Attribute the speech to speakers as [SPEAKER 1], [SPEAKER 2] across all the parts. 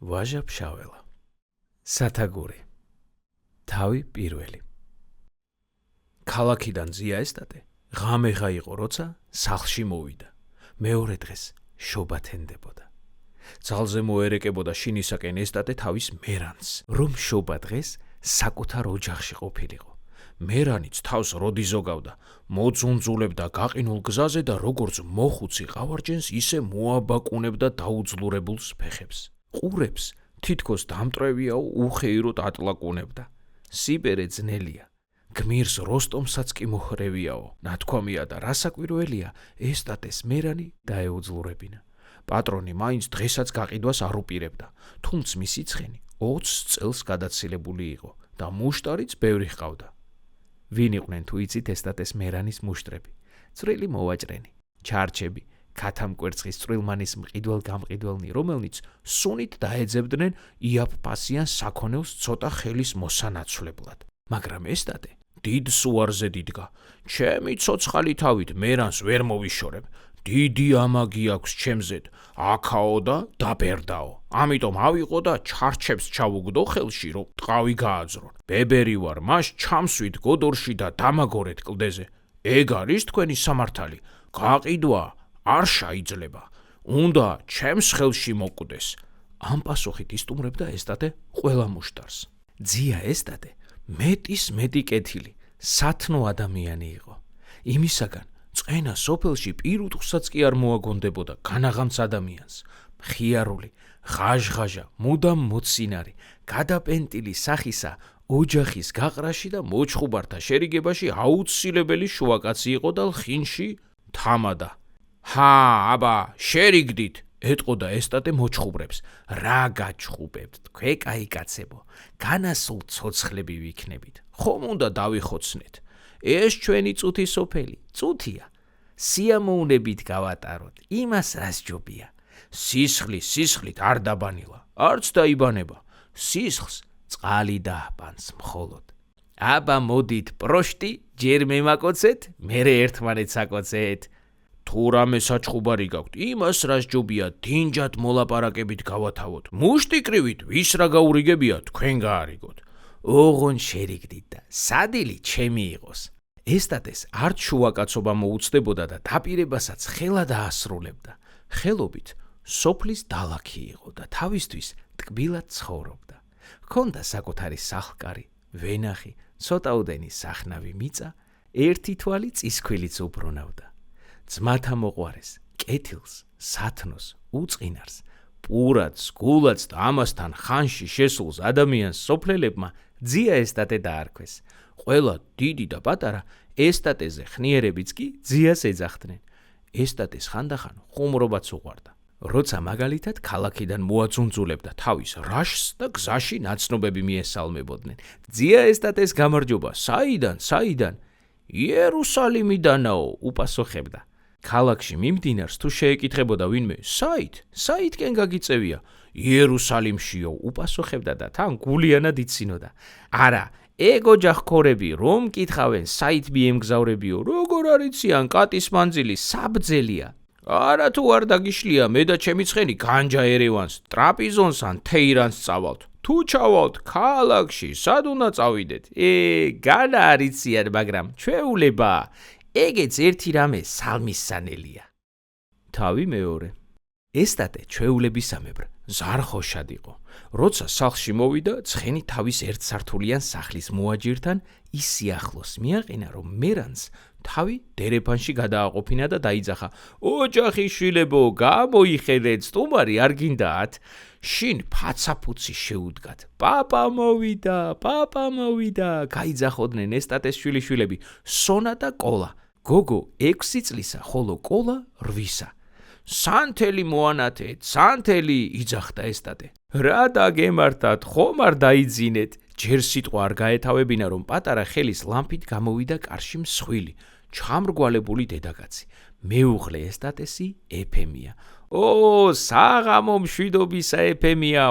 [SPEAKER 1] ვაჟა ფშაველა. სათაგური. თავი პირველი. ქალაქიდან ზია ესტატე ღამეღა იყო, როცა სახლში მოვიდა. მეორე დღეს შობა თენდებოდა. ძალზე მოერეკებოდა შინისაკენ ესტატე თავის მერანს, რომ შობა დღეს საკუთარ ოჯახში ყოფილიყო. მერანიც თავს როდი ზოგავდა, მოძუნძულებდა გაყინულ გზაზე და როგორც მოხუცი ყავარჯენს, ისე მოაბაკუნებდა დაუძლურებულს ფეხებს. ყურებს თითქოს დამტრევიაო უხეიროდ ატლაკუნებდა. სიბერე ძნელია. გმირს როსტომსაც კი მოხრევიაო. ნათქვამია და რასაკვირველია, ესტატეს მერანი დაეუძლურებინა. პატრონი მაინც დღესაც გაყიდვას არ უპირებდა, თუმცა მისი ცხენი 20 წელს გადაცილებული იყო და მუშტარიც ბევრი ჰყავდა. ვინ იყვნენ თუ იცით ესტატეს მერანის მუშტრები? წვრილი მოვაჭრენი, ჩარჩები, ქათამკვერცხის წვრილმანის მყიდველ-გამყიდველნი, რომელნიც სუნით დაეძებდნენ იაფფასიან საქონელს ცოტა ხელის მოსანაცვლებლად. მაგრამ ესტატე დიდ სუარზე დიდგა. ჩემი ცოცხალი თავით მერანს ვერ მოვიშორებ. დიდი ამაგი აქვს ჩემზედ, აქაო და დაბერდაო. ამიტომ ავიყო და ჩარჩებს ჩავუგდო ხელში, რომ ტყავი გააძრონ. ბებერი ვარ, მას ჩამსვით გოდორში და დამაგორეთ კლდეზე. ეგ არის თქვენი სამართალი. გაყიდვა არ შეიძლება. უნდა ჩემს ხელში მოკვდეს. ამ პასუხით ისტუმრებდა ესტატე ყველა მუშტარს. ძია ესტატე მეტის მეტი კეთილი, სათნო ადამიანი იყო. იმისაგან წყენა სოფელში პირუტყვსაც კი არ მოაგონდებოდა განაღამც ადამიანს. მხიარული, ღაჟღაჟა, მუდამ მოცინარი, გადაპენტილი სახისა ოჯახის გაყრაში და მოჩხუბართა შერიგებაში აუცილებელი შუაკაცი იყო და ლხინში თამადა. აბა, შერიგდით, ეტყოდა ესტატე მოჩხუბრებს. რა გაჩხუბებთ, თქვენ კაიკაცებო, განასულ ცოცხლები ვიქნებით. ხომ უნდა დავიხოცნეთ. ეს ჩვენი წუთი სოფელი, წუთია. სიამოვნებით გავატაროთ, იმას რას ჯობია. სისხლით არ დაბანილა, არც დაიბანება. სისხლს წყალი დააბანს მხოლოდ. აბა მოდით პროშტი, ჯერ მემაკოცეთ, მერე ერთმანეთს აკოცეთ. თუ რამე საჩხუბარი გაქვთ, იმას რას ჯობია დინჯად მოლაპარაკებით გავათავოთ. მუშტიკრივით ვის რა გაურიგებია, თქვენ გაარიგოთ. ოღონ შერიგდით და სადილი ჩემი იყოს. ესტატეს არც შუაკაცობა მოუწდებოდა და დაპირებასაც ხელად აასრულებდა. ხელობით სოფლის დალაქი იყო და თავისთვის ტკბილად ცხოვრობდა. ჰქონდა საკუთარი სახლკარი, ვენახი, ცოტაუდენი სახნავი მიწა, ერთი თვალი წისქვილიც უბრუნავდა. ძმათა მოყვარეს, კეთილს, სათნოს, უწყინარს, პურats, გულats და ამასთან ხანში შესულს ადამიანს სოფლელებმა ძია ესტატე დაარქვეს. ყველა დიდი და პატარა ესტატეზე ხნიერებიც კი ძიას ეძახდნენ. ესტატეს ხანდახან ხუმრობაც უყვარდა. როცა მაგალითად ქალაქიდან მოაძუნძულებდა თავის რაშს და გზაში ნაცნობები მიესალმებოდნენ. ძია ესტატეს გამარჯობა, საიდან? იერუსალიმიდანაო, უპასუხებდა. ქალაქში მიმდინარს თუ შეეკითხებოდა ვინმე, საითკენ გაგიწევია? იერუსალიმშიო, უპასუხებდა და თან გულიანად იცინოდა. არა, ეგ ოჯახქორები რომ კითხავენ, საით მიემგზავრებიო, როგორ არიციან კატის მანძილი საბძელია. არა თუ არ დაგიშლია, მე და ჩემი ცხენი განჯა ერევანს, ტრაპიზონს ან თეირანს წავალთ. თუ ჩავალთ ქალაქში, სად უნდა წავიდეთ? განა არიციან, მაგრამ ჩვეულებაა. ეგეც ერთი რამე სალმისსანელია. თავი მეორე. ესტატე ჩვეულებისამებრ ზარხოშად იყო. როცა სახლში მოვიდა, ცხენი თავის ერთსართულიან სახლის მოაჯირთან ის სიახლოს მიაყენა, რომ მერანს თავი დერეფანში გადააყოფინა და დაიძახა. ოჯახი შვილებო, გამოიხედეთ, სტუმარი არ გინდათ? შინ ფაცაფუცი შეუდგათ. პაპა მოვიდა, გაიძახოდნენ ესტატეს შვილიშვილები, სონა და კოლა. გოგო 6 წლისა, ხოლო კოლა 8-სა. სანთელი მოანათეთ, სანთელი, იძახდა ესტატე. რა დაგემართათ, ხომ არ დაიძინეთ? ჯერ სიტყვა არ გაეთავებინა, რომ პატარა ხელის ლამპით გამოვიდა კარში მსხვილი, ჩამრგვალებული დედაკაცი. მეუღლე ესტატესი ეფემია. საღამო მშვიდობისა ეფემია,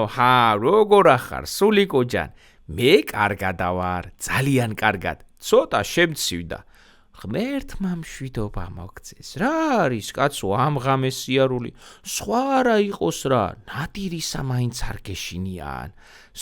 [SPEAKER 1] როგორ ახარ, სულიკო ჯან? მე კარგადა ვარ, ძალიან კარგად, ცოტა შემცივდა. ღმერთმა მშვიდობა მოგწეს. რა არის კაცო ამ ღამეს სიარული? სხვა რა იყოს რა, ნადირისა მაინც არ გეშინიან.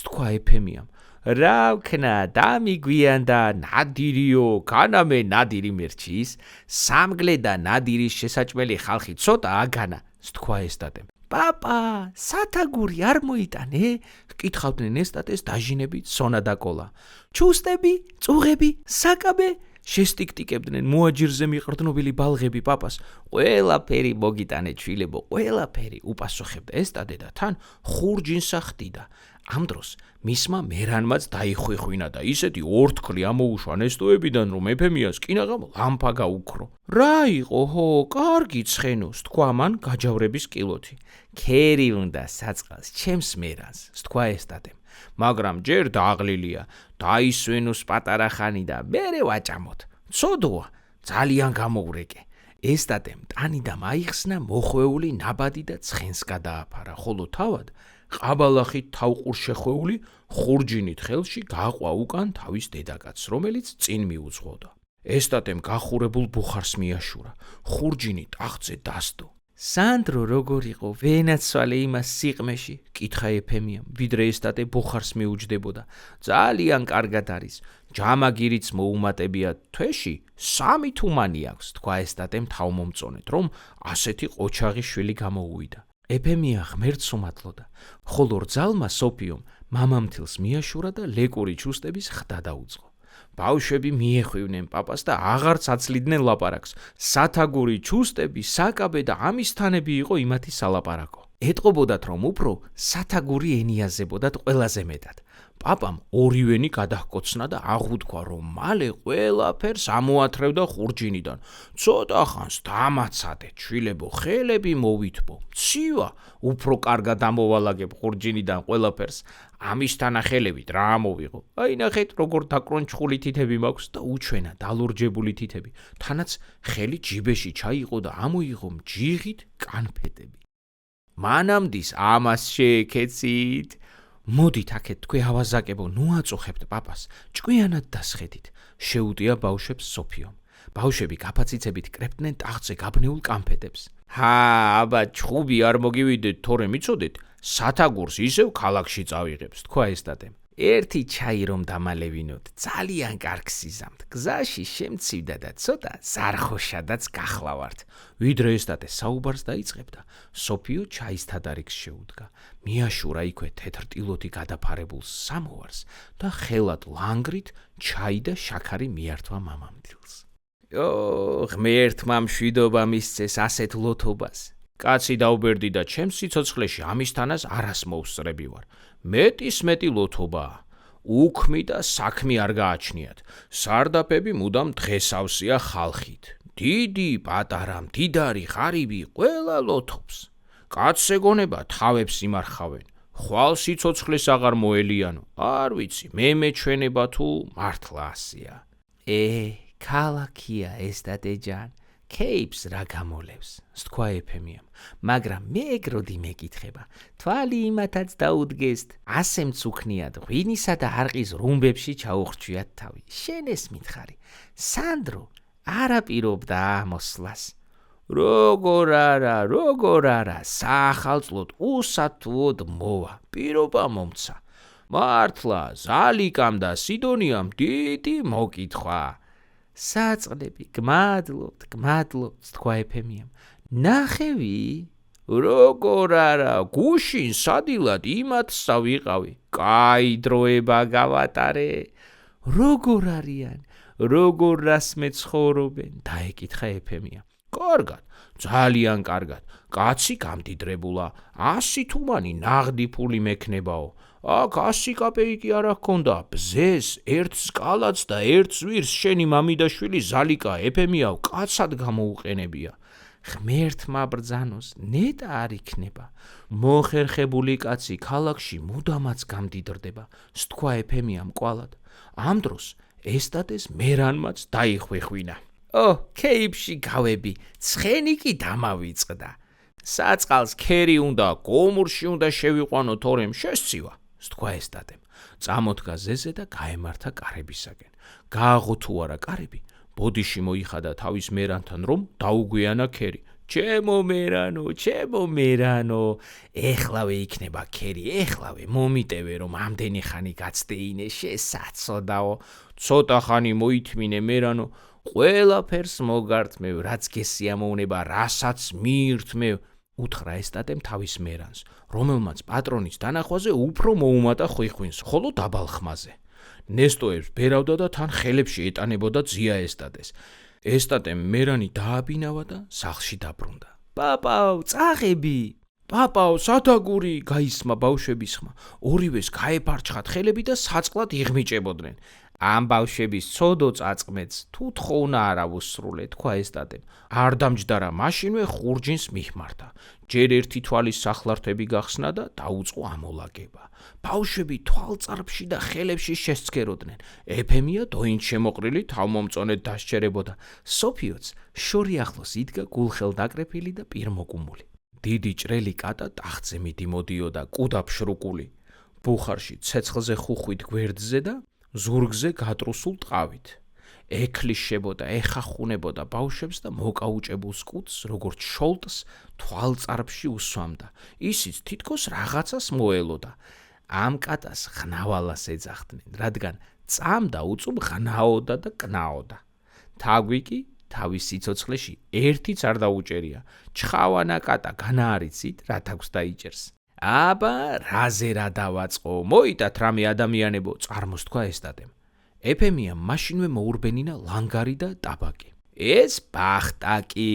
[SPEAKER 1] თქვა ეფემიამ. რა ვქნა, დამიგვიანდა ნადირიო, განამე ნადირი მერჩის, სამგლე და ნადირის შესაჭმელი ხალხი ცოტა აგანა. თქვა ესტატემ. პაპა, სათაგური არ მოიტანე? ჰკითხავდნენ ესტატეს დაჟინებით სონა და კოლა. ჩუსტები, წუღები, საკაბე? შესტიკტიკებდნენ მოაჯირზე მიყრდნობილი ბალღები პაპას. ყველაფერი მოგიტანე ჩვილებო, ყველაფერი, უპასუხებდა ესტატე და თან ხურჯინსა ხდიდა. ამ დროს მისმა მერანმაც დაიხვიხვინა და ისეთი ორთქლი ამოუშვა ნესტოებიდან, რომ ეფემიას კინაღამ ლამპა გაუქრო. რა იყო ჰო, კარგი ცხენოს, თქვა მან გაჯავრების კილოთი. ქერი უნდა საწყალს ჩემს მერანს, თქვა ესტატემ. მაგრამ ჯერ დაღლილია, დაისვენოს პატარა ხანი და მერე ვაჭამოთ. ცოდოა, ძალიან გამოურეკე. ესტატემ ტანიდან აიხსნა მოხვეული ნაბადი და ცხენს გადააფარა, ხოლო თავად ყაბალახით თავყურს შეხვეული ხურჯინით ხელში გაყვა უკან თავის დედაკაცს, რომელიც წინ მიუძღოდა. ესტატემ გახურებულ ბუხარს მიაშურა, ხურჯინი ტახტზე დასდო. სანდრო როგორ იყო, ვენაცვალე იმას სიყმეში? კითხა ეფემიამ, ვიდრე ესტატე ბუხარს მიუჯდებოდა. ძალიან კარგად არის, ჯამაგირიც მოუმატებია, თვეში 3 თუმანი აქვს, თქვა ესტატემ თავმომწონეთ, რომ ასეთი ყოჩაღი შვილი გამოუვიდა. ეფემია ღმერთს უმადლოდა, ხოლო რძალმა სოფიომ მამამთილს მიაშურა და ლეკური ჩუსტების ხდა დაუწყო. ბავშვები მიეხვივნენ პაპას და აღარც აცლიდნენ ლაპარაკს. სათაგური ჩუსტები, საკაბე და ამისთანები იყო იმათი სალაპარაკო. ეტყობოდათ, რომ უფრო სათაგური ენიაზებოდათ ყველაზე მეტად. პაპამ ორივენი გადაჰკოცნა და აღუთქვა, რომ მალე ყველაფერს ამოათრევდა ხურჯინიდან. ცოტა ხანს დამაცადე, ჩვილებო, ხელები მოვითბო. ცივა, უფრო კარგად ამოვალაგებ ხურჯინიდან ყველაფერს. ამისთანა ხელებით რა ამოვიღო? აი ნახეთ, როგორ დაკრონჩხული თითები მაქვს და უჩვენა დალურჯებული თითები. თანაც ხელი ჯიბეში ჩაიყო და ამოიღო მჯიღით კანფეტები. მანამდის ამას შეეკეცით. მოდით აქეთ თქვი ავაზაკებო, ნუ აწუხებთ პაპას, ჭკვიანად დასხედით, შეუტია ბავშვებს სოფიომ. ბავშვები გაფაციცებით კრებდნენ ტახტზე გაბნეულ კანფეტებს. აბა ჩხუბი არ მოგივიდეთ, თორემ იცოდეთ, სათაგურს ისევ ქალაქში წავიღებს, თქვა ესტატემ. ერთი ჩაი რომ დამალევინოთ, ძალიან კარგ სიზამთ, გზაში შემცივდა და ცოტა ზარხოშადაც გახლავართ. ვიდრე ესტატე საუბარს დაიწყებდა, სოფიო ჩაის თადარიგს შეუდგა. მიაშურა იქვე თეთრტილოთი გადაფარებულ სამოვარს და ხელად ლანგრით ჩაი და შაქარი მიართვა მამამთილს. ღმერთმა მშვიდობა მისცეს ასეთ ლოთობას. კაცი დაუბერდი და ჩემს სიცოცხლეში ამისთანას არას მოუსწრები ვარ. მეტის მეტი ლოთობაა. უქმი და საქმე არ გააჩნიათ. სარდაფები მუდამ დღესავსია ხალხით. დიდი, პატარა, მდიდარი, ღარიბი, ყველა ლოთობს. კაცს ეგონება თავებს იმარხავენ. ხვალ სიცოცხლეს აღარ მოელიანო. არ ვიცი, მე მეჩვენება თუ მართლა ასია. ქალაქია ესტატეჯან. ქეიფს რა გამოლევს, თქვა ეფემიამ, მაგრამ მეგროდი მეკითხება, თვალი იმათაც დაუდგესთ, ასე მწუხნიათ ღვინისა და არყის რუმბებში ჩაუხრჩვიათ თავი. შენ ეს მითხარი, სანდრო არ აპირობდა ამოსვლას. როგორ არა, საახალწლოდ უსათუოდ მოვა, პირობა მომცა. მართლა, ზალიკამ და სიდონიამ დიდი მოკითხვა. საწყლები, გმადლობთ, თქვა ეფემიამ. ნახევი? როგორ არა, გუშინ სადილად იმათს ავიყავი. კაი დროება გავატარე. როგორ არიან? როგორ რასმე ცხოვრობენ? დაეკითხა ეფემია. კარგად, ძალიან კარგად. კაცი გამდიდრებულა, 100 თუმანი ნაღდი ფული მექნებაო. აქ 100 კაპეიკი არა ჰქონდა, ბზეს, ერთს კალაც და ერთს ვირს შენი მამიდაშვილი ზალიკა ეფემიავ კაცად გამოუყენებია. ღმერთმა ბრძანოს, ნეტა არ იქნება. მოხერხებული კაცი ქალაქში მუდამაც გამდიდრდება, თქვა ეფემიამ კვალად. ამ დროს ესტატეს მერანმაც დაიხვეხვინა. ქეიფში გავები, ცხენი კი დამავიწყდა. საწყალს ქერი უნდა, გომურში უნდა შევიყვანო, თორემ შესცივა, თქვა ესტატემ. წამოდგა ზეზე და გაემართა კარებისაკენ. გააღო თუ არა კარები, ბოდიში მოიხადა თავის მერანთან, რომ დაუგვიანა ქერი. ჩემო მერანო, ეხლავე იქნება ქერი, ეხლავე მომიტევე, რომ ამდენი ხანი გაცდეინე, შესაცოდაო. ცოტა ხანი მოითმინე მერანო, ყველაფერს მოგართმევ, რაც გესიამოვნება, რასაც მიირთმევ. უთხრა ესტატემ თავის მერანს, რომელმაც პატრონის დანახვაზე უფრო მოუმატა ხვიხვინს, ხოლო დაბალ ხმაზე. ნესტოებს ბერავდა და თან ხელებში ეტანებოდა ძია ესტატეს. ესტატემ მერანი დააბინავა და სახლში დაბრუნდა. პაპაო, წაღები! პაპაო, სადაგური! გაისმა ბავშვების ხმა. ორივეს გაეფარჩხათ ხელები და საწყლად იღმიჭებოდნენ. ამ ბავშვების ცოდო წაწყმეც თუ თხოვნა არ ავუსრულე, თქვა ესტატემ. არ დამჯდარა, მაშინვე ხურჯინს მიხმართა. ჯერ ერთი თვალის სახლართები გახსნა და დაუწყო ამოლაგება. ბავშვები თვალწარფში და ხელებში შესცქეროდნენ. ეფემია დოინც შემოყრილი თავმომწონედ დასჯერებოდა. სოფიოც შორი ახლოს იდგა გულხელდაკრეფილი და პირმოგუმული. დიდი ჭრელი კატა ტახტზე მიდიმოდიოდა კუდაფშრუკული. ბუხარში ცეცხლზე ხუხვით გვერდზე და ზურგზე გატრუსულ ტყავით. ექლიშებოდა, ეხახუნებოდა ბავშვებს და მოკაუჭებულს კუდს, როგორც შოლტს, თვალწარფში უსვამდა. ისიც თითქოს რაღაცას მოელოდა. ამ კატას ღნავალას ეძახდნენ, რადგან წამდა უწუბ ღნაოდა და კნაოდა. თაგვი კი თავის სიცოცხლეში ერთიც არ დაუჭერია. ჩხავანა კატა განაარიცით, რა თავს დაიჭერს. აბა, რაზე რა დავაწყო, მოიტათ რამე ადამიანებო, წარმოსთქვა ესტატემ. ეფემიამ მაშინვე მოურბენინა ლანგარი და ტაბაკი. ეს ბახტაკი,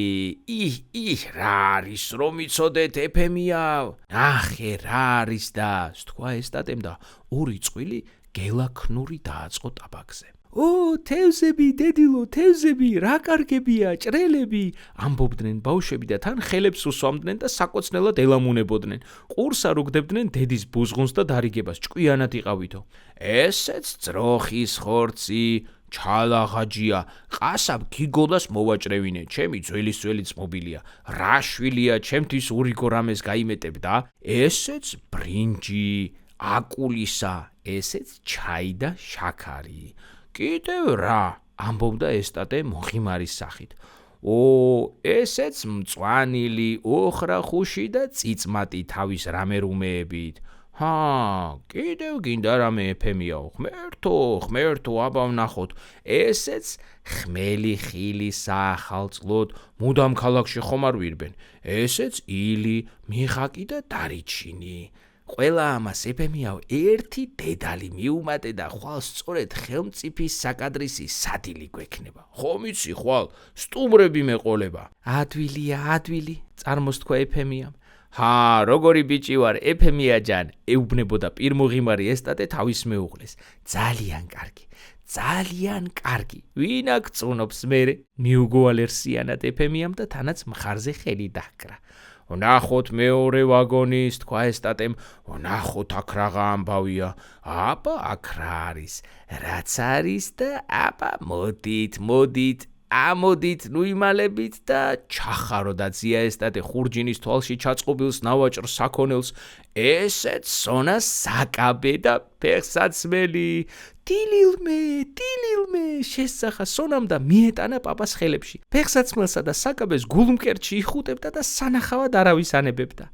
[SPEAKER 1] რა არის რომ იცოდეთ ეფემია? ნახე რა არის და, თქვა ესტატემ და ორი წყვილი გელაქნური დააწყო ტაბაკზე. ო, თევზები, დედილო, თევზები, რა კარგებია, ჭრელები, ამბობდნენ ბავშვები და თან ხელებს უსვამდნენ და საკოცნელად ელამუნებოდნენ. ყურს არ უგდებდნენ დედის ბუზღუნს და დარიგებას, ჭკვიანად იყავითო. ესეც ძროხის ხორცი, ჩალაღაჯია, ყასაბ გიგოლას მოვაჭრევინე, ჩემი ძველის მობილია. რა შვილია, ჩემთვის ურიგო რამეს გაიმეტებ და ესეც ბრინჯი, აკულისა, ესეც ჩაი და შაქარი. კიდევ რა, ამბობდა ესტატე მოხიმარის სახით. ო, ესეც მწვანილი, ოხრახუში და წიწმატი თავის რამერუმეებით. კიდევ გინდა რამე ეფემიაო, ღმერთო, აბა ვნახოთ. ესეც ხმელი ხილი საახალწლოდ, მუდამ ქალაქში ხომ არ ვირბენ. ესეც ილი, მიხაკი და დარიჩინი. ყველა ამას ეფემიაო ერთი დედალი მიუმატე და ხვალ სწორედ ხელმწიფის საკადრისი სადილი გვექნება. ხომ იცი ხვალ, სტუმრები მეყოლება. ადვილი, წარმოსთქვა ეფემიამ. როგორი ბიჭი ვარ, ეფემია ჯან, ეუბნებოდა პირმოღიმარი ესტატე თავის მეუღლეს. ძალიან კარგი, ვინ აქ წუნობს მერე? მიუგოალერსიანად ეფემიამ და თანაც მხარზე ხელი დაჰკრა. ვნახოთ მეორე ვაგონის, თქვა ესტატემ, ვნახოთ აქ რაღა ამბავია. აბა აქ რა არის, რაც არის და აბა მოდით, ამოდით ნუიმალებით და ჩახაროდა ძია ესტატე ხურჯინის თვალში ჩაწყობილს ნავაჭრ საქონელს. ესეც სონას საკაბე და ფეხსაცმელი. დილილმე, შესახა სონამ და მიეტანა პაპას ხელებში. ფეხსაცმელსა და საკაბეს გულმკერდში იხუტებდა და სანახავად არავის ანებებდა.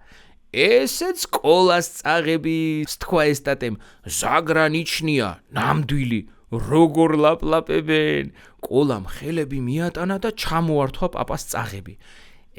[SPEAKER 1] ესეც კოლას წაღები, თქვა ესტატემ, ზაგრა ნიჩნია, ნამდვილი. როგორ ლაპლაპებენ, კოლამ ხელები მიატანა და ჩამოართვა პაპას წაღები.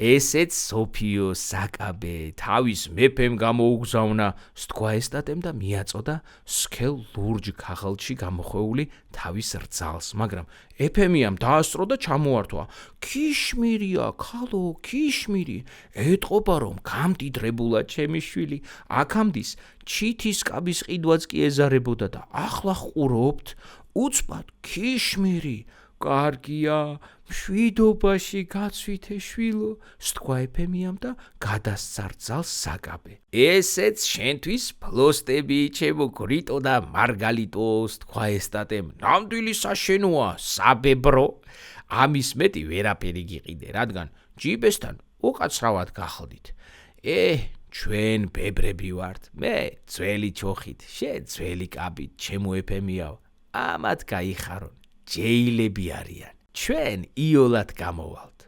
[SPEAKER 1] ესეც სოფიო საკაბე, თავის მეფემ გამოუგზავნა, თქვა ესტატემ და მიაწოდა სქელ ლურჯ ქაღალდში გამოხვეული თავის რძალს, მაგრამ ეფემიამ დაასწრო და ჩამოართვა. ქიშმირია, ქალო, ქიშმირი, ეტყობა რომ გამდიდრებულა ჩემი შვილი, აქამდის ჩითის კაბის ყიდვაც კი ეზარებოდა და ახლა ყურობთ, უცბად ქიშმირი. კარგია, მშვიდობაში გაცვითე შვილო, თქვა ეფემიამ და გადასცა რძალს საკაბე. ესეც შენთვის ფლოსტები, ჩემო გრიტო და მარგალიტო, თქვა ესტატემ, ნამდვილი საშენოა, საბებრო. ამის მეტი ვერაფერი გიყიდე, რადგან ჯიბესთან უკაცრავად გახლდით. ჩვენ ბებრები ვართ, მე ძველი ჩოხით, შენ ძველი კაბით, ჩემო ეფემიაო, ამათ გაიხარონ. ჯეილები არიან. ჩვენ იოლად გამოვალთ.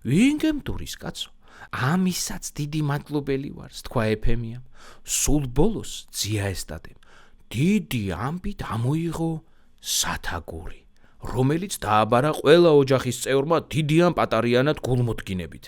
[SPEAKER 1] ვინ გემტურის კაცო? ამისაც დიდი მადლობელი ვარ, თქვა ეფემიამ. სულ ბოლოს ძია ესტატემ დიდი ამბით ამოიღო სათაგური, რომელიც დააბარა ყველა ოჯახის წევრმა დიდი ან პატარიანად გულმოდგინებით.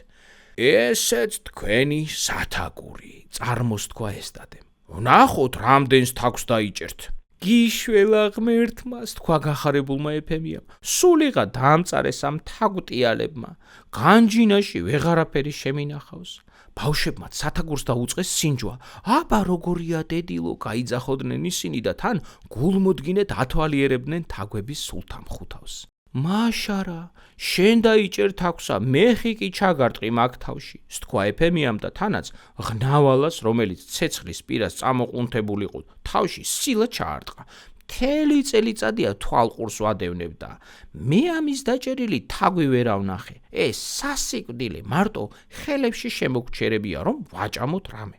[SPEAKER 1] ესეც თქვენი სათაგური, წარმოს თქვა ესტატემ. ვნახოთ, რამდენს თაგვს დაიჭერთ. გიშველა ღმერთმას, თქვა გახარებულმა ეფემიამ. სულიღა დაამწარეს ამ თაგვტიალებმა. განჯინაში ვეღარაფერი შემინახავს. ბავშვებმა სათაგურს დაუწყეს სინჯვა. აბა როგორია დედილო, გაიძახოდნენ ისინი და თან გულმოდგინედ ათვალიერებდნენ თაგვების სულთამხუთავს. მაშარა, შენ დაიჭერ თაგვსა, მეხი კი ჩაგარტყი მაგ თავში, თქვა ეფემიამ და თანაც ღნავალას, რომელიც ცეცხლის პირას წამოყუნთებულიყო, თავში სილა ჩაარტყა. მთელი წელიწადია თვალყურს ვადევნებდა. მე ამის დაჭერილი თაგვი ვერავ ნახე. ეს სასიკვდილი მარტო ხელებში შემოგჩერებია, რომ ვაჭამოთ რამე.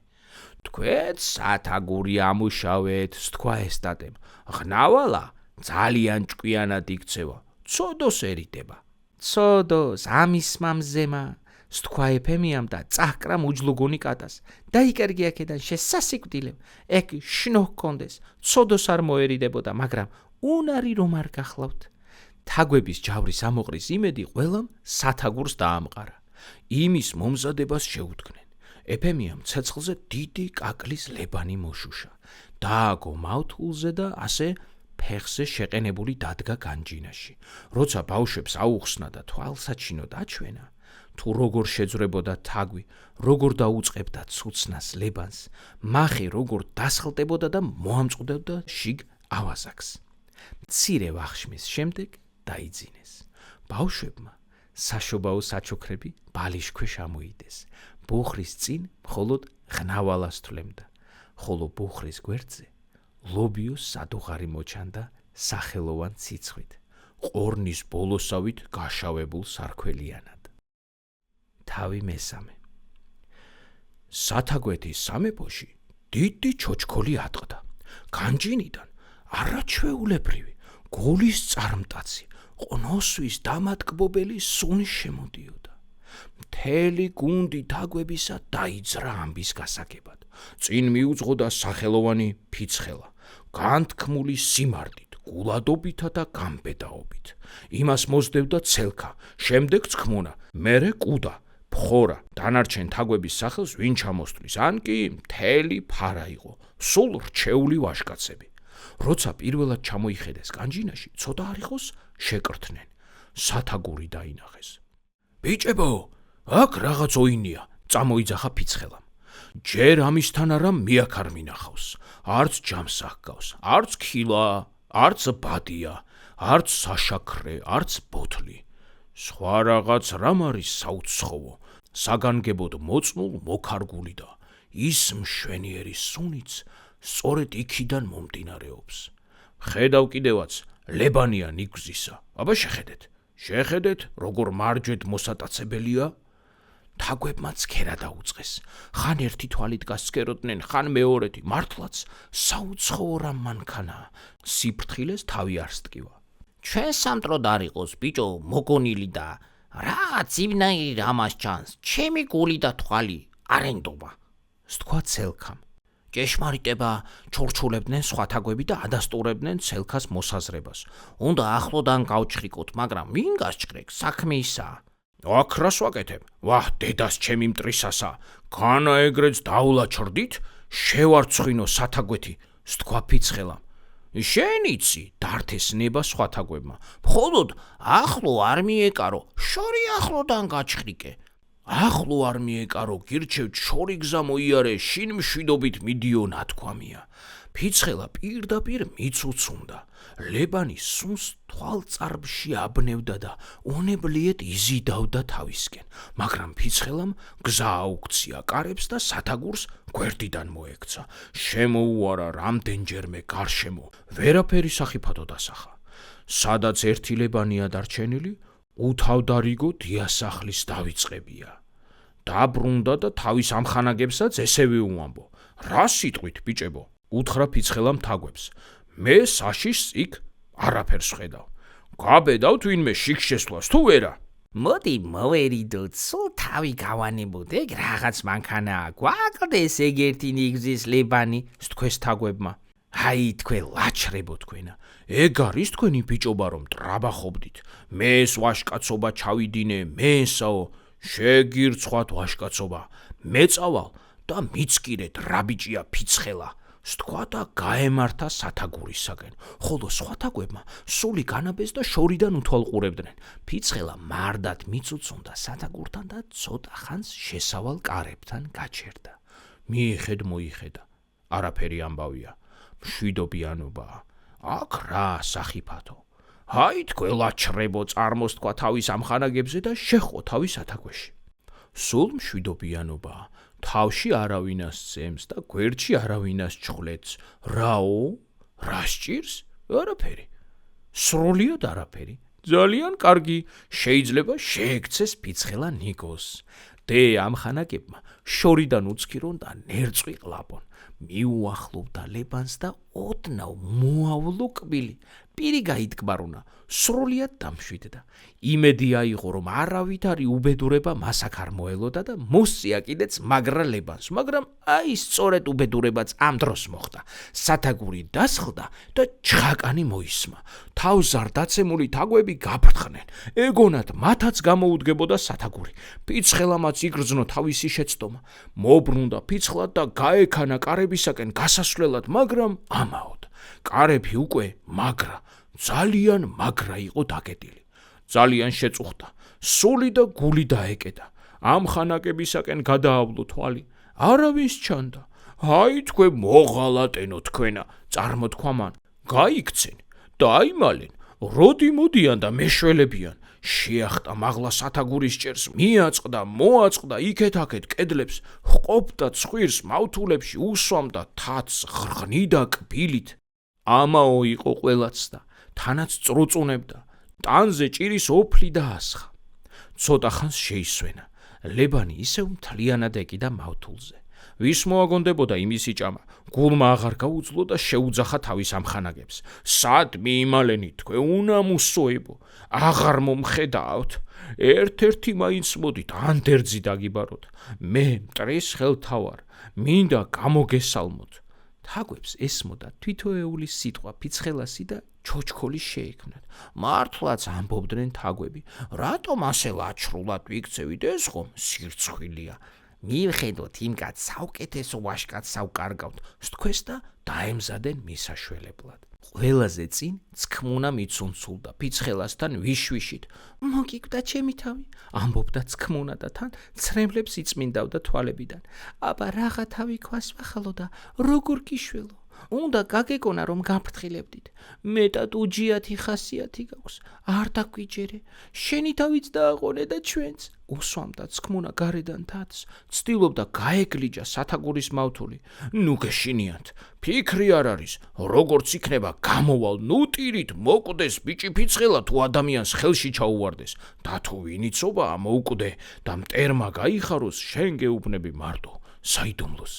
[SPEAKER 1] თქვენც სათაგური ამუშავეთ, თქვა ესტატემ. ღნავალა ძალიან ჭკვიანად იქცევა. ცოდოს ერიდება. ცოდოს ამის მამზემა, თქვა ეფემიამ და წაჰკრა მუჯლუგონი კატას. დაიკარგი აქედან შესასიკვდილემ. ეგ შნო ჰქონდეს, ცოდოს არ მოერიდებოდა, მაგრამ უნარი რომ არ გახლავთ. თაგვების ჯავრის ამოყრის იმედი ყველამ სათაგურს დაამყარა. იმის მომზადებას შეუდგნენ. ეფემიამ ცეცხლზე დიდი კაკლის ლებანი მოშუშა. დააგო მავთულზე და ასე ფეხზე შეყენებული დადგა განჯინაში. როცა ბავშვებს აუხსნა და თვალსაჩინოდ აჩვენა, თუ როგორ შეძვრებოდა თაგვი, როგორ დაუწყებდა ცუცნას ლებანს, მახე როგორ დასხლტებოდა და მოამწყდებდა შიგ ავაზაკს. მცირე ვახშმის შემდეგ დაიძინეს. ბავშვებმა საშობაო საჩუქრები ბალიშქვეშ ამოიდეს. ბუხრის წინ მხოლოდ ღნავალას თვლემდა, ხოლო ბუხრის გვერდზე ლობიოს სადუღარი მოჩანდა სახელოვან ციცხვით, ყორნის ბოლოსავით გაშავებულ სარქველიანად. თავი მესამე. სათაგვეთის სამეფოში დიდი ჩოჩქოლი ატყდა. განჯინიდან არაჩვეულებრივი, გულის წარმტაცი, ყნოსვის დამატკბობელი სუნი შემოდიოდა. მთელი გუნდი თაგვებისა დაიძრა ამბის გასაგებად. წინ მიუძღოდა სახელოვანი ფიცხელა, განთქმული სიმართით, გულადობითა და გამბედაობით. იმას მოსდევდა ცელქა, შემდეგ წქმუნა, მერე კუდა, ფხორა. დანარჩენ თაგვების სახელს ვინ ჩამოსთვლის, ან კი მთელი ფარა იყო, სულ რჩეული ვაჟკაცები. როცა პირველად ჩამოიხედეს განჯინაში, ცოტა არ იყოს შეკრთნენ. სათაგური დაინახეს. ბიჭებო, აქ რაღაც ოინია, წამოიძახა ფიცხელამ. ჯერ ამისთან არა მეაქ არ მინახავს, არც ჯამს აღგავს, არც ქილა, არც ბადია, არც საშაქრე, არც ბოთლი. სხვა რაღაც რამ არის საუცხოო, საგანგებოდ მოწმულ მოქარგული და ის მშვენიერი სუნიც სწორედ იქიდან მომდინარეობს. ხედავ კიდევაც ლებანია ნიგზისა. აბა შეხედეთ, როგორ მარჯვედ მოსატაცებელია. თაგვებმა ცქერა დაუწყეს. ხან ერთი თვალით გასცქეროდნენ, ხან მეორეთი, მართლაც საუცხოო რამ მანქანაა. სიფრთხილეს თავი არ სტკივა. ჩვენ სამტროდ არ იყოს, ბიჭო, მოგონილი და რაღაც იმნაირი რამას ჩანს, ჩემი გული და თვალი არენდობა, თქვა ცელქამ. ჭეშმარიტება, ჩორჩულებდნენ სხვა თაგვები და ადასტურებდნენ ცელქას მოსაზრებას. უნდა ახლოდან გავჩხრიკოთ, მაგრამ ვინ გასჭრეკ, საქმე ისაა. აქ რას ვაკეთებ? ვაჰ, დედას ჩემი მტრისასა, განა ეგრეც დაულაჩრდით, შევარცხინო სათაგვეთი, თქვა ფიცხელამ. შენ იცი, დართეს ნება სხვა თაგვებმა. მხოლოდ ახლო არ მიეკარო, შორი ახლოდან გაჩხრიკე. ახლო არ მიეკარო, გირჩევ შორი გზა მოიარე, შინ მშვიდობით მიდიო ნათქვამია. ფიცხელა პირდაპირ მიცუცუნდა. ლებანი სუნს თვალწარბში აბნევდა და უნებლიეთ იზიდავდა თავისკენ, მაგრამ ფიცხელამ გზა აუქცია კარებს და სათაგურს გვერდიდან მოექცა. შემოუარა რამდენჯერმე გარშემო, ვერაფერი სახიფათო დასახა. სადაც ერთი ლებანია დარჩენილი, უთავდარიგო დიასახლის დავიწყებია. დაბრუნდა და თავის ამხანაგებსაც ესევე უამბო. რა სიტყვით, ბიჭებო? უთხრა ფიცხელამ თაგვებს. მე საშიშს იქ არაფერს ხედავ. გაბედავთ ვინმე შიგ შესვლას თუ ვერა?
[SPEAKER 2] მოდი მოვერიდოთ, სულ თავი გავანებოდე, რაღაც მანქანა გვაკლდეს ეგერთი ნიგზის ლებანი.
[SPEAKER 1] სთქვეს თაგვებმა. აი თქვენ ლაჩრებო თქვენა. ეგ არის თქვენი ბიჭობა რომ ტრაბახობდით. მეს ვაშკაცობა ჩავიდინე, მესაო, შეგირცხვათ ვაშკაცობა. მეწავალ და მიცკირეთ რა ბიჭია ფიცხელა. სთქვა და გაემართა სათაგურისაკენ, ხოლო სხვა თაგვებმა სული განაბეს და შორიდან უთვალყურებდნენ. ფიცხელა მარდად მიწუწუნდა სათაგურთან და ცოტა ხანს შესავალ კარებთან გაჩერდა. მიიხედ მოიხედა, არაფერი ამბავია, მშვიდობიანობაა. აქ რა სახიფათო. აი თქვენ ლაჩრებო წარმოსთქვა თავის ამხანაგებზე და შეხვო თავის სათაგვეში. სულ მშვიდობიანობაა. თავში არავინას წემს და გვერდში არავინას ჩხლეთს. რაო? რა სჭირს? არაფერი. სრულიად არაფერი. ძალიან კარგი. შეიძლება შეექცეს ფიცხელა ნიკოს. დე ამხანაგებმა შორიდან უცქირონ და ნერწყვი ყლაპონ. მიუახლოვდა ლებანს და ოდნავ მოავლო კბილი. პირი გაიტკბარუნა, სრულიად დამშვიდდა. იმედი აიღო რომ არავითარი უბედურება მასაკ არ მოელოდა და მოსწია კიდეც მაგრა ლებანს, მაგრამ აი სწორედ უბედურებაც ამ დროს მოხდა. სათაგური დასხლდა და ჩხაკანი მოისმა. თავზარ დაცემული თაგვები გაფრთხნენ. ეგონათ მათაც გამოუდგებოდა სათაგური. ფიცხელამაც იგრძნო თავისი შეცდომა. მობრუნდა ფიცხლად და გაექანა კარებისაკენ გასასვლელად, მაგრამ ამაოდ. კარები უკვე მაგრა, ძალიან მაგრა იყო დაკეტილი. ძალიან შეწუხდა, სული და გული დაეკეტა. ამ ხანაკებისაკენ გადაავლო თვალი. არავის ჩანდა. აი თქვენ მოღალატენო თქვენა, წარმოთქვა მან. გაიქცენ, დაიმალენ, როდი მოდიან და მეშველებიან. შეახტა მაღლა სათაგურის ჭერს, მიაწყდა, მოაწყდა იქეთ-აქეთ კედლებს, ჰყოფდა ცხვირს მავთულებში, უსვამდა თათს, ღრღნიდა კბილით. ამაო იყო ყველაც და თანაც წრუწუნებდა. ტანზე ჭირის ოფლი დაასხა. ცოტა ხანს შეისვენა. ლებანი ისევ მთლიანად ეკიდა მავთულზე. ვის მოაგონდებოდა იმისი ჭამა, გულმა აღარ გაუძლო და შეუძახა თავის ამხანაგებს. სად მიიმალენით თქვენ უნამუსოებო, აღარ მომხედავთ. ერთ-ერთი მაინც მოდით ანდერძი დაგიბაროთ. მე მტრის ხელთავარ, მინდა გამოგესალმოთ. თაგვებს ესმოდა თვითოეული სიტყვა ფიცხელასი და ჩოჩქოლი შეექმნათ. მართლაც ამბობდნენ თაგვები, რატომ ასე ლაჩრულად ვიქცევით, ეს ხომ სირცხვილია. მივხედოთ იმ კაცს საუკეთესო ვაშკაცს ავკარგავთ, სთქვეს და დაემზადენ მისაშველებლად. ყველაზე წინ ცქმუნა მიცუნცულდა ფიცხელასთან ვიშვიშით. მოგიკვდა ჩემი თავი, ამბობდა ცქმუნა და თან ცრემლებს იწმინდავდა თვალებიდან. აბა რაღა თავი ქვას ვახალო და როგორ გიშველო. უნდა გაგეკონა რომ გაფრთხილებდით. მეტად უჯიათი ხასიათი გაქვს, არ დაგვიჯერე. შენი თავიც დააყოლე და ჩვენც. უსვამდა ცქმუნა გარედან თათს, ცდილობდა გაეგლიჯა სათაგურის მავთული. ნუ გეშინიათ, ფიქრი არ არის, როგორც იქნება გამოვალ, ნუ ტირით მოკვდეს ბიჭი ფიცხელა თუ ადამიანს ხელში ჩაუვარდეს. და თუ ვინიცობაა მოუკვდე და მტერმა გაიხაროს, შენ გეუბნები მარტო საიდუმლოს.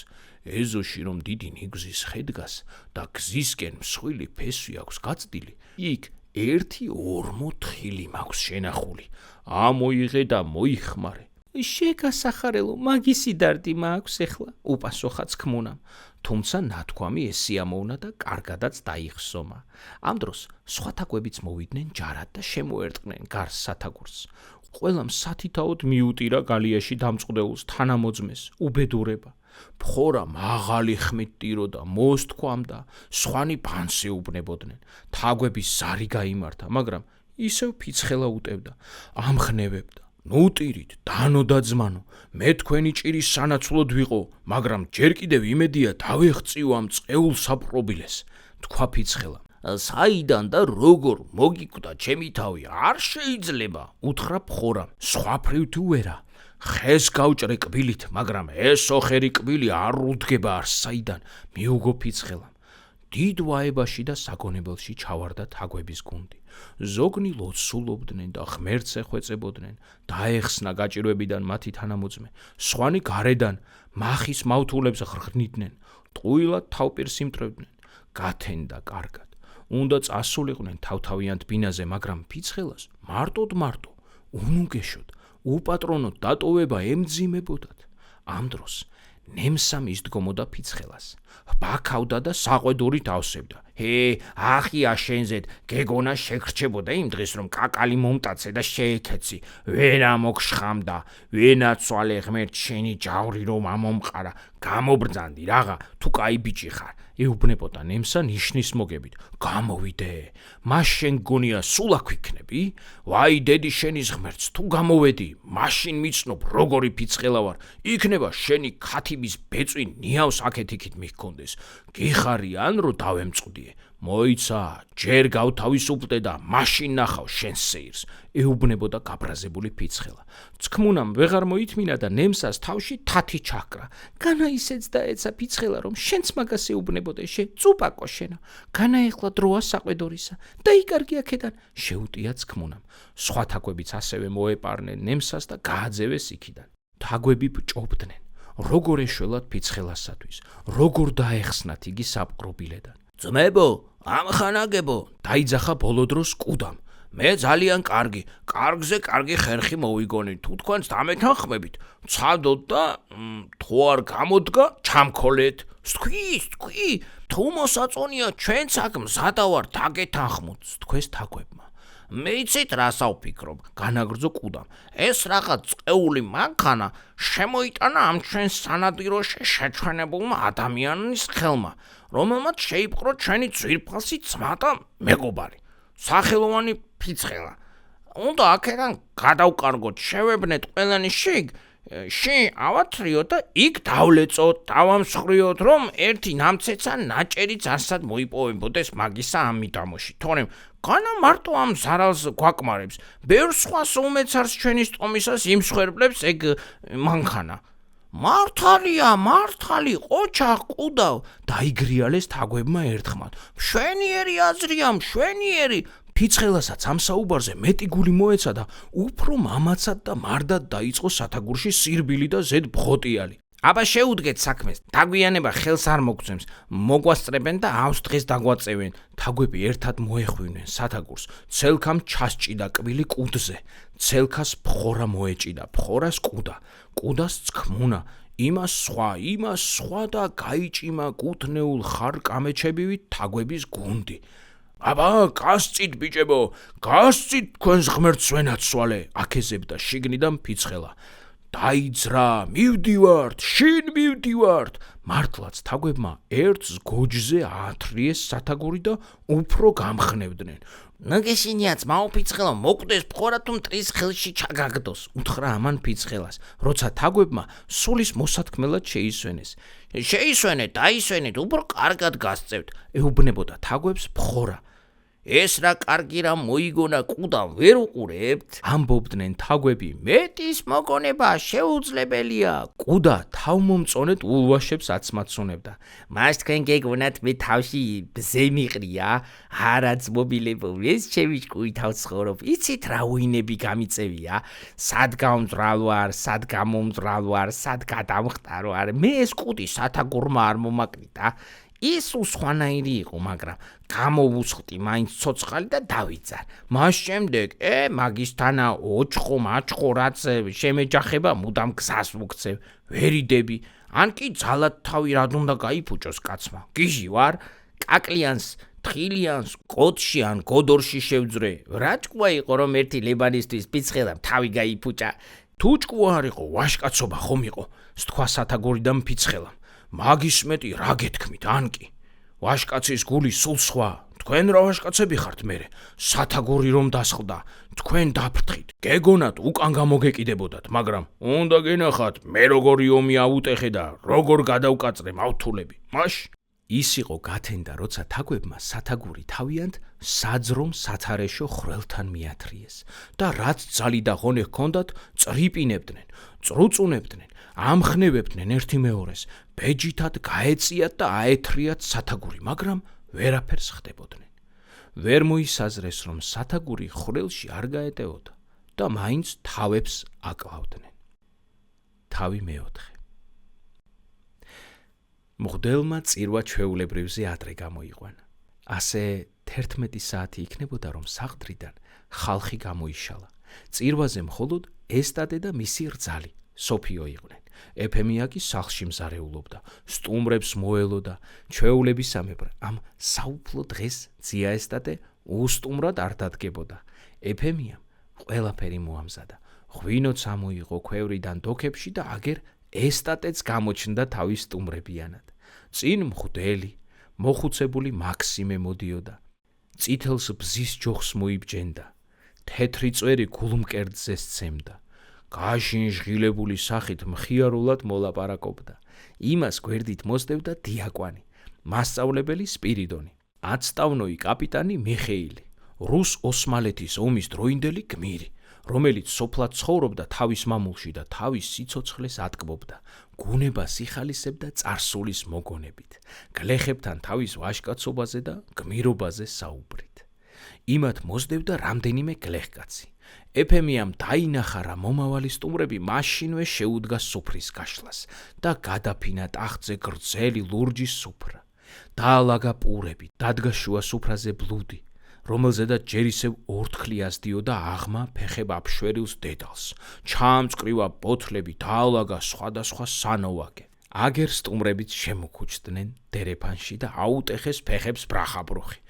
[SPEAKER 1] ეზოში რომ დიდი ნიგზის ხედგას და გზისკენ მსხვილი ფესვი აქვს გაწდილი, იქ 1-4 ხილი მაქვს შენახული. ამოიღე და მოიხმარე. შეგასახარელო, მაგისი დარდი მაქვს ეხლა, უპასუხა ცქმუნამ. თუმცა ნათქვამი ესიამოვნა და კარგადაც დაიხსომა. ამ დროს სხვა თაგვებიც მოვიდნენ ჯარად და შემოერტყნენ გარს სათაგურს. ყველამ სათითაოდ მიუტირა გალიაში დამწყდეულს თანამოძმეს, უბედურება. ფხორა მაღალი ხმით ტიროდა, მოსთქვამდა, სხვანი ფანს ეუბნებოდნენ. თაგვების ზარი გაიმართა, მაგრამ ისევ ფიცხელა უტევდა, ამხნევებდა. ნუ ტირით, დანო და ძმანო, მე თქვენი ჭირის სანაცვლოდ ვიყო, მაგრამ ჯერ კიდევ იმედია დავეღწიო ამ წყეულ საპყრობილეს. თქვა ფიცხელა. საიდან და როგორ მოგიკვდა ჩემი თავი, არ შეიძლება, უთხრა ფხორამ. სხვაფრივ თუ ვერა. ხეს გავჭრე კბილით, მაგრამ ეს ოხერი კბილი არ უდგება არ საიდან, მიუგო ფიცხელამ. დიდ ვაებაში და საგონებელში ჩავარდა თაგვების გუნდი. ზოგნი ლოცულობდნენ და ღმერთს ეხვეწებოდნენ, დაეხსნა გაჭირვებიდან მათი თანამოძმე. სხვანი გარედან მახის მავთულებს ღრღნიდნენ, ტყუილად თავპირს იმტრევდნენ. გათენდა კარგად. უნდა წასულიყვნენ თავთავიანთ ბინაზე, მაგრამ ფიცხელას მარტოდ უნუგეშოდ, უპატრონოდ დატოვება ემძიმებოდათ. ამ დროს ნემსა მისდგომოდა ფიცხელას, ბაქავდა და საყვედურით ავსებდა. ახია შენზედ გეგონა შეგრჩებოდა იმ დღეს, რომ კაკალი მომტაცე და შეეკეცი, ვენა მოგშხამდა, ვენა ცვალე ღმერთ შენი ჯავრი რომ ამომყარა, გამობრძანდი რაღა, თუ კაი ბიჭი ხარ. ეუბნებოდა ნემსა ნიშნის მოგებით. გამოვიდე, მას შენ გონია სულ აქ ვიქნები? ვაი დედი შენის ღმერთს, თუ გამოვედი, მაშინ მიცნობ როგორი ფიცხელა ვარ, იქნება შენი ქათიბის ბეწვი ნიავს აქეთ-იქით მიქონდეს. გიხარიან რომ დავემწყდიე. მოიცა, ჯერ გავთავისუფლდე და მაშინ ნახავ შენს სეირს, ეუბნებოდა გაბრაზებული ფიცხელა. ცქმუნამ ვეღარ მოითმინა და ნემსას თავში თათი ჩაქრა. განა ისეც დაეცა ფიცხელა, რომ შენც მაგას ეუბნებოდე, წუპაკო შენა. განა ეხლა დროა საყვედურისა, დაიკარგი აქედან, შეუტია ცქმუნამ. სხვა თაგვებიც ასევე მოეპარნენ ნემსას და გააძევეს იქიდან. თაგვები ბჭობდნენ, როგორ ეშველათ ფიცხელასათვის, როგორ დაეხსნათ იგი საპყრობილედან.
[SPEAKER 2] ძმებო, ამხანაგებო,
[SPEAKER 1] დაიძახა ბოლო დროს კუდამ.
[SPEAKER 2] მე ძალიან კარგზე კარგი ხერხი მოვიგონი, თუ თქვენც დამეთანხმებით, ცადოთ და თუ არ გამოდგა, ჩამქოლეთ. სთქვი, თუ მოსაწონია, ჩვენც აქ მზადა ვარ დაგეთანხმოთ, სთქვეს თაგვებმა. მე იცით რას ავფიქრობ, განაგრძო კუდამ. ეს რაღაც წეული მანქანა შემოიტანა ამ ჩვენს სანადიროში შეჩვენებულმა ადამიანის ხელმა, რომელმაც შეიპყრო ჩვენი ძვირფასი ძმა და მეგობარი, სახელოვანი ფიცხელა. უნდა აქედან გადავკარგოთ, შევებნეთ ყველანი შენ ავათრიოთ და იქ დავლეწოთ, დავამსხვრიოთ, რომ ერთი ნამცეცა ნაჭერი ძარსად მოიპოვებოდეს მაგისა ამ მიდამოში, თორემ განა მარტო ამ ზარალს გვაკმარებს, ბევრ სხვას უმეცარს ჩვენი სტომისას იმსხვერპლებს ეგ მანქანა. მართალი, ყოჩა ყუდავ,
[SPEAKER 1] დაიგრიალეს თაგვებმა ერთხმად. მშვენიერი, ფიცხელასაც ამ საუბარზე მეტი გული მოეცა და უფრო მამაცად და მარდად დაიწყო სათაგურში სირბილი და ზედ ბღოტიალი.
[SPEAKER 2] აბა შეუდგეთ საქმეს, დაგვიანება ხელს არ მოგწევს, მოგვასწრებენ და ავს დღეს დაგვაწევენ.
[SPEAKER 1] თაგვები ერთად მოეხვივნენ სათაგურს, ცელქამ ჩასჭიდა კვილი კუდზე, ცელქას ფხორა მოეჭიდა, ფხორას კუდას ცქმუნა, იმას სხვა და გაიჭიმა კუთნეულ ხარ კამეჩებივით თაგვების გუნდი. აბა, გასწით ბიჭებო, გასწით თქვენს ღმერთს ვენაცვალე, აქეზებდა შიგნიდან ფიცხელა. დაიძრა, მივდივართ. მართლაც თაგვებმა ერთს გოჯზე აათრიეს სათაგური და უფრო გამხნევდნენ.
[SPEAKER 2] ნგეშინიაც მაუფიცხელა მოკვდეს ფხორა თუ მტრის ხელში ჩაგაგდოს,
[SPEAKER 1] უთხრა ამან ფიცხელას, როცა თაგვებმა სულის მოსათქმელად
[SPEAKER 2] შეისვენეთ, დაისვენეთ, უფრო კარგად გასწევთ,
[SPEAKER 1] ეუბნებოდა თაგვებს ფხორა.
[SPEAKER 2] ეს რა კარგი რა მოიგონა კუდამ, ვერ უყურებთ?
[SPEAKER 1] ამბობდნენ თაგვები,
[SPEAKER 2] მეტის მოგონება შეუძლებელია.
[SPEAKER 1] კუდა თავმომწონეთ ულვაშებს აცმაცუნებდა.
[SPEAKER 2] მას თქვენ გეგონათ მე თავში ბზე მიყრია, არაც მობილებო, ეს ჩემი ჭკუი თავცხოვრობ, იცით რა უინები გამიწევია, სად გამძრალ ვარ, სად გამომძრალ ვარ, სად გადამხტარ ვარ, მე ეს კუდი სათაგურმა არ მომაკრიტა. ის უსხვანაირი იყო, მაგრამ გამოვუსხტი მაინც ცოცხალი და დავიძარ. მას შემდეგ, მაგისთანა ოჭყო რაც შემეჯახება, მუდამ გზას მოგცევ, ვერიდები, ან კი ძალად თავი რად უნდა გაიფუჭოს კაცმა. გიჟი ვარ, კაკლიანს, თხილიანს, კოტში ან გოდორში შევძრე. რა ჭკუა იყო, რომ ერთი ლებანისთვის ფიცხელამ თავი გაიფუჭა.
[SPEAKER 1] თუ ჭკუა არ იყო, ვაშკაცობა ხომ იყო, სთქვა სათაგურიდან ფიცხელამ. მაგის მეტი რა გეთქმით, ანკი. ვაშკაცის გული სულ სხვა. თქვენ რა ვაშკაცები ხართ მერე? სათაგური რომ დასხლდა, თქვენ დაფრთხით. გეგონათ უკან გამოგეკიდებოდათ, მაგრამ უნდა გენახათ, მე როგორი ომი აუტეხე და როგორ გადავკაწრე მავთულები. მაშ ის იყო გათენდა, როცა თაგვებმა სათაგური თავიანთ საძრომ სათარეშო ხრელთან მიათრიეს და რაც ძალი და ღონე ჰქონდათ, წრიპინებდნენ, წრუწუნებდნენ. ამხნევებდნენ ერთი მეორეს, ბეჯითად გაეწიათ და აეთრიათ სათაგური, მაგრამ ვერაფერს ხდებოდნენ. ვერ მოისაზრეს, რომ სათაგური ხრელში არ გაეტეოდა და მაინც თავებს აკლავდნენ. თავი მეოთხე. მღვდელმა წირვა ჩვეულებრივზე ადრე გამოიყვანა. ასე 11 საათი იქნებოდა, რომ საღდრიდან ხალხი გამოიშალა. წირვაზე მხოლოდ ესტატე და მისი რძალი, სოფიო იყვნენ. ეფემია კი სახლში მზარეულობდა, სტუმრებს მოელოდა. ჩვეულებისამებრ ამ საუფლო დღეს ძია ესტატე უსტუმრად არ დადგებოდა. ეფემიამ ყველაფერი მოამზადა. ღვინოც ამოიღო ქვევრიდან დოქებში და აგერ ესტატეც გამოჩნდა თავის სტუმრებიანად. წინ მღვდელი, მოხუცებული მაქსიმე მოდიოდა. წითელს ბზის ჯოხს მოიბჯენდა. თეთრი წვერი გულმკერძზე სცემდა. გაშინჟღილებული სახით მხიარულად მოლაპარაკობდა. იმას გვერდით მოსდევდა დიაკვანი, მასწავლებელი სპირიდონი, აცტავნოი კაპიტანი მიხეილი, რუს-ოსმალეთის ომის დროინდელი გმირი, რომელიც სოფლად ცხოვრობდა თავის მამულში და თავის სიცოცხლეს ატკბობდა, გუნებას იხალისებდა წარსულის მოგონებით, გლეხებთან თავის ვაჟკაცობაზე და გმირობაზე საუბრით. იმათ მოსდევდა რამდენიმე გლეხკაცი. ეფემიამ დაინახა, რა მომავალი სტუმრები მაშინვე შეუდგა სუფრის გაშლას და გადაფინა ტახტზე გრძელი ლურჯი სუფრა. დაალაგა პურები, დადგა შუა სუფრაზე ბლუდი, რომელზედაც ჯერ ისევ ორთქლი ასდიოდა აღმა ფეხებ აფშვერილს დედალს. ჩამწკრივა ბოთლები, დაალაგა სხვადასხვა სანოვაგე. აგერ სტუმრებიც შემოქუჩდნენ დერეფანში და აუტეხეს ფეხებს ბრახაბრუხი.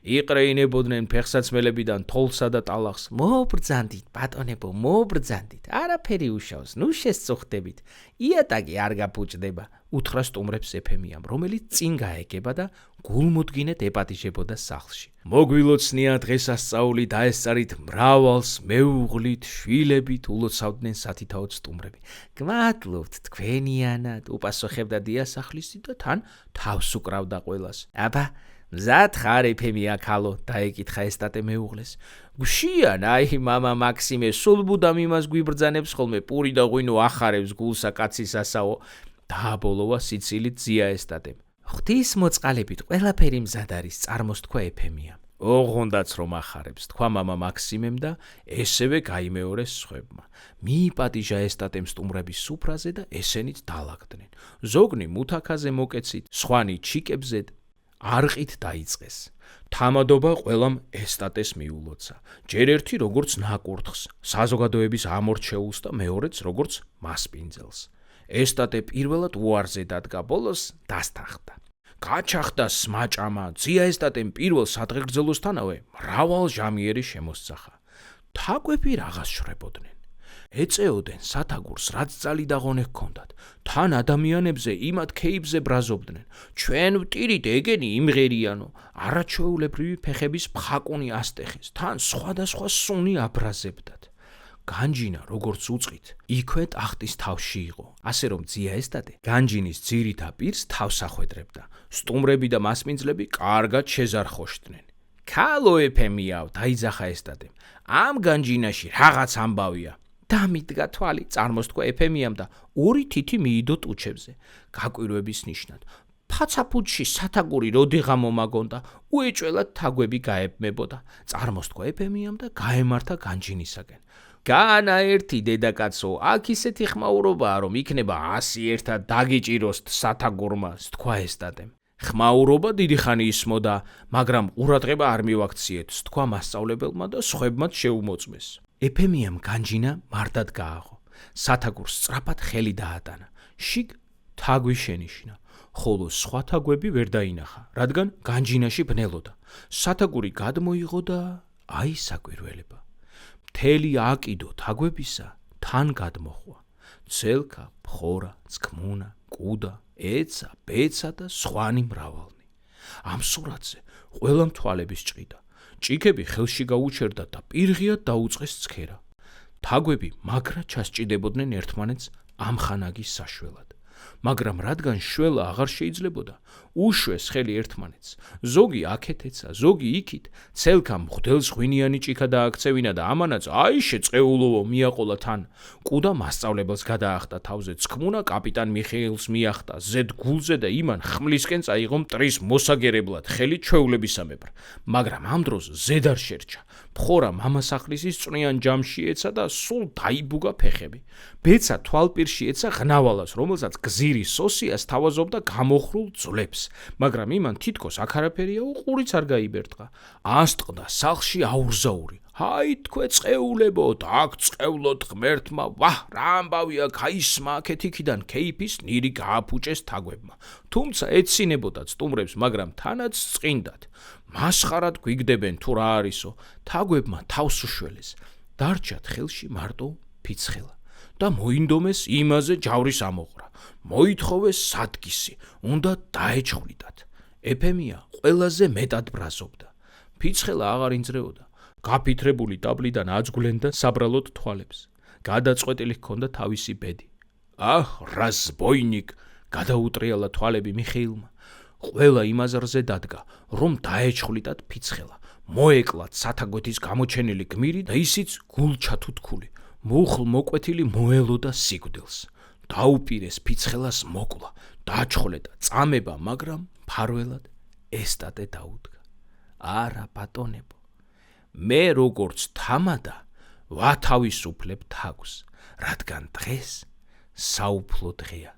[SPEAKER 1] იყრეინებოდნენ ფეხსაცმელებიდან თოლსა და ტალახს. მობრძანდით, ბატონებო, მობრძანდით, არაფერი უშავს, ნუ შესწუხდებით, იატაკი არ გაფუჭდება, უთხრა სტუმრებს ეფემიამ, რომელიც წინ გაეგება და გულმოდგინედ ეპატიჟებოდა სახლში. მოგვილოცნია დღესასწაული დაესწარით მრავალს, მეუღლით, შვილებით, ულოცავდნენ სათითაოდ სტუმრები. გმადლობთ თქვენიანად, უპასუხებდა დიასახლისი და თან თავს უკრავდა ყველას. აბა მზად ხარ ეფემია ქალო, დაეკითხა ესტატე მეუღლეს. გვშიან, აი მამა მაქსიმე სულ ბუდამ იმას გვიბრძანებს ხოლმე, პური და ღვინო ახარებს გულსა კაცის ასაო. დააბოლოვა სიცილით ძია ესტატემ. ღვთის მოწყალებით ყველაფერი მზად არის, წარმოსთქვა ეფემიამ. ოღონდაც რომ ახარებს, თქვა მამა მაქსიმემ და ესევე გაიმეორეს სხვებმა. მიიპატიჟა ესტატემ სტუმრების სუფრაზე და ესენიც დაალაგდნენ. ზოგნი მუთაქაზე მოკეცით, სხვანი ჩიკებზედ არყით დაიწყეს. თამადობა ყველამ ესტატეს მიულოცა. ჯერ ერთი როგორც ნაკურთხს, საზოგადოების ამორჩეულს და მეორეც როგორც მასპინძელს. ესტატე პირველად უარზე დადგა, ბოლოს დასთანხმდა. გაჩახდა სმაჭამა, ძია ესტატემ პირველ სადღეგრძელოსთანავე მრავალჟამიერი შემოსწახა. თაგვები რაღაც შრებოდნენ. ეწეოდნენ სათაგურს, რაც ძალი და ღონე ჰქონდათ. თან ადამიანებზე იმათ ქეიბზე ბრაზობდნენ. ჩვენ ვტირით ეგენი იმღერიანო, არაჩვეულებრივი ფეხების ფხაკუნი ასტეხეს, თან სხვადასხვა სუნი აბრაზებდათ. განჯინა როგორც უწყით, იქვე ტახტის თავში იყო, ასე რომ ძია ესტატე განჯინის ძირითა პირს თავს ახვედრებდა. სტუმრები და მასპინძლები კარგად შეზარხოშდნენ. ქალო ეფემიაო, დაიძახა ესტატემ, ამ განჯინაში რაღაც ამბავია. დამიდგა თვალი, წარმოსთქვა ეფემიამ და ორი თითი მიიდო ტუჩებზე. გაკვირვების ნიშნად. ფაცაფუჩში სათაგური როდიღა მომაგონდა, უეჭველად თაგვები გაებმებოდა. წარმოსთქვა ეფემიამ და გაემართა განჯინისაკენ. განა ერთი დედაკაცო, აქ ისეთი ხმაურობაა, რომ იქნება 100 ერთად დაგიჭიროსთ სათაგურმა, თქვა ესტატემ. ხმაურობა დიდი ხანი ისმოდა, მაგრამ ყურადღება არ მივაქციეთ, თქვა მასწავლებელმა და სხვებმაც შეუმოწმეს. ეფემიამ განჯინა მარტად გააღო. სათაგურს სწრაფად ხელი დაატანა. შიგ თაგვი შენიშნა, ხოლო სხვა თაგვები ვერ დაინახა, რადგან განჯინაში ბნელოდა. სათაგური გადმოიღო და აი საკვირველება. მთელი აკიდო თაგვებისა თან გადმოხვა. ცელქა, ფხორა, წქმუნა, კუდა, ეცა, ბეცა და სხვანი მრავალნი. ამ სურათზე ყველამ თვალების ჭყიდა. ჭიქები ხელში გაუჩერდა და პირღიად დაუწყეს ცქერა. თაგვები მაგრად ჩასჭიდებოდნენ ერთმანეთს ამხანაგის საშველად. მაგრამ რადგან შველა აღარ შეიძლებოდა, უშვეს ხელი ერთმანეთს. ზოგი აქეთ ეცა, ზოგი იქით, ცელქამ მღვდელს ღვინიანი ჭიქა დააქცევინა და ამანაც აი შეწყეულოვო მიაყოლა თან. კუდა მასწავლებელს გადაახტა თავზე, წქმუნა კაპიტან მიხეილს მიახტა ზედ გულზე და იმან ხმლისკენ წაიღო მტრის მოსაგერებლად ხელი ჩვეულებისამებრ. მაგრამ ამ დროს ზედ არ შერჩა. თხორა მამასახლისის წვნიან ჯამში ეცა და სულ დაიბუგა ფეხები. ბეცა თვალპირში ეცა ღნავალას, რომელსაც გზირი სოსიას თავაზობდა გამოხრულ ძვლებს, მაგრამ იმან თითქოს აქ არაფერია უყურიც არ გაიბერტყა. ასტყდა სახლში აურზაური. ჰაი თქვენ წყეულებო, აქ წყევლოთ ღმერთმა, ვაჰ, რა ამბავია გაისმა აქეთ იქიდან ქეიფის ნირი გააფუჭეს თაგვებმა. თუმცა ეცინებოდა სტუმრებს, მაგრამ თანაც წყინდათ. მასხარად გვიგდებენ თუ რა არისო, თაგვებმა თავს უშველეს. დარჩათ ხელში მარტო ფიცხელა და მოინდომეს იმაზე ჯავრის ამოღრა. მოითხოვეს სადგისი, უნდა დაეჩხვრიდათ. ეფემია ყველაზე მეტად ბრაზობდა. ფიცხელა აღარ ინძრეოდა. გაფითრებული დაბლიდან აწგვლენდა საბრალოდ თვალებს. გადაწყვეტილი ჰქონდა თავისი ბედი. აჰ, რაზბოინიკ, გადაუტრიალა თვალები მიხეილმა. ყველა იმაზრზე დადგა, რომ დაეჩხვლიდათ ფიცხელა. მოეკლათ სათაგვეთის გამოჩენილი გმირი და ისიც გულჩათუთქული. მუხლ მოკვეთილი მოელოდა სიკვდილს. დაუპირეს ფიცხელას მოკლა, დაჩხლედა წამება, მაგრამ ფარველად ესტატე დაუდგა. არა ბატონებო, მე როგორც თამადა ვათავისუფლებ თაგვს, რადგან დღეს საუფლო დღეა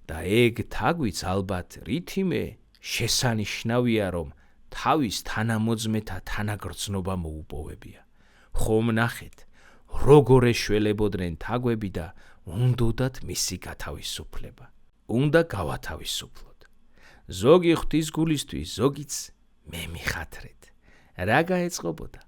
[SPEAKER 1] და ეგ თაგვიც ალბათ რითიმე შესანიშნავია, რომ თავის თანამოძმეთა თანაგრძნობა მოუპოვებია. ხომ ნახეთ, როგორ ეშველებოდნენ თაგვები და უნდოდათ მისი გათავისუფლება. უნდა გავათავისუფლოთ. ზოგი ღვთის გულისთვის, ზოგიც მე მიხათრეთ. რა გაეწყობოდა?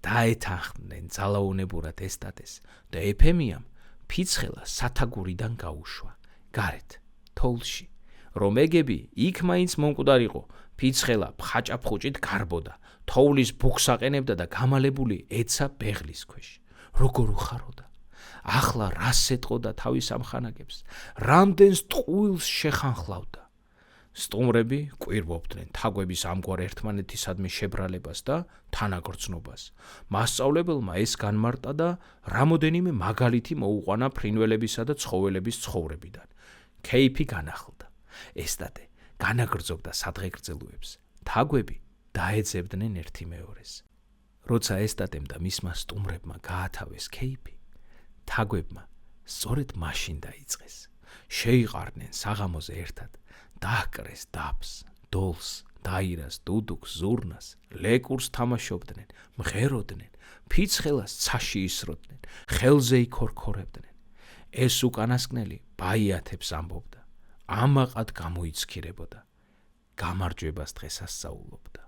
[SPEAKER 1] დაეთანხმდნენ ძალაუნებურად ესტატეს და ეფემიამ ფიცხელა სათაგურიდან გაუშვა. გარეთ, თოლში, რომ ეგები იქ მაინც მომკვდარიყო, ფიცხელა ფხაჭაფხუჭით გარბოდა, თოვლის ბუქს აყენებდა და გამალებული ეცა ბეღლის ქვეშ. როგორ უხაროდა? ახლა რას ეტყოდა თავის ამხანაგებს? რამდენს ტყუილს შეხანხლავდა? სტუმრები კვირვობდნენ თაგვების ამგვარ ერთმანეთისადმი შებრალებას და თანაგრძნობას. მასწავლებელმა ეს განმარტა და რამოდენიმე მაგალითი მოუყვანა ფრინველებისა და ცხოველების ცხოვრებიდან. ქეიფი განახლდა. ესტატე განაგრძობდა სადღეგრძელოებს. თაგვები დაეძებდნენ ერთი მეორეს. როცა ესტატემ და მისმა სტუმრებმა გაათავეს ქეიფი, თაგვებმა სწორედ მაშინ დაიწყეს. შეიყარნენ საღამოზე ერთად, დაჰკრეს დაბს, დოლს, დაირას, დუდუქს, ზურნას, ლეკურს თამაშობდნენ, მღეროდნენ, ფიცხელას ცაში ისროდნენ, ხელზე იქორქორებდნენ. ეს უკანასკნელი ბაიათებს ამბობდა, ამაყად გამოიცქირებოდა, გამარჯვებას დღეს ასწაულობდა.